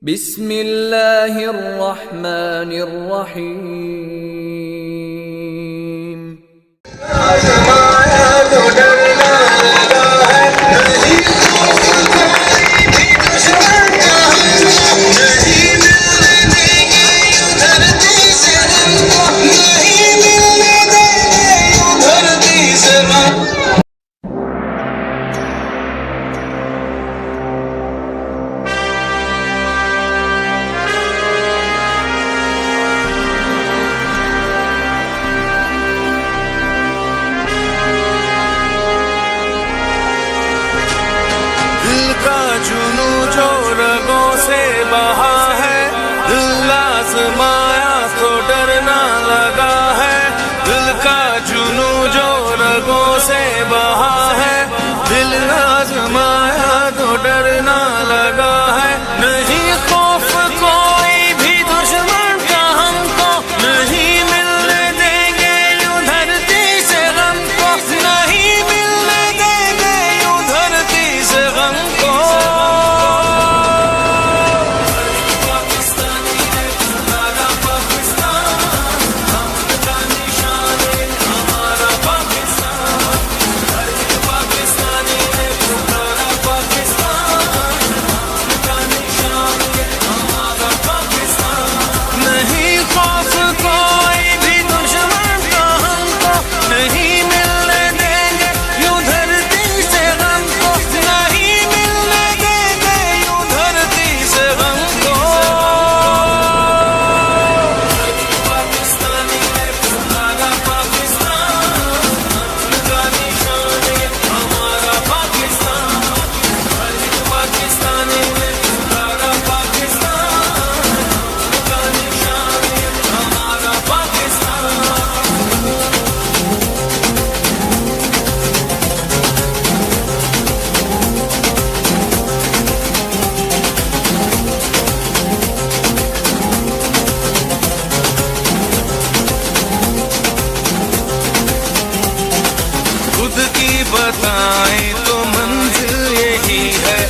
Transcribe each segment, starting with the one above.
बिस्मिल्लाहिर्रहमानिर्रहीम। जुनू जो रगों से बहा है, दिल आज़माया तो डरना लगा है। दिल का जुनू जो रगों से बहा है, दिल आज़माया तो डरना लगा है। नहीं खौफ कोई भी दुश्मन का हमको, नहीं मिलने देंगे यूं धरती से गम को, नहीं मिलने देंगे यूं धरती से गम को। बताएं तो मंजिल यही है,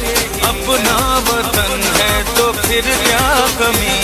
अपना वतन है तो फिर क्या कमी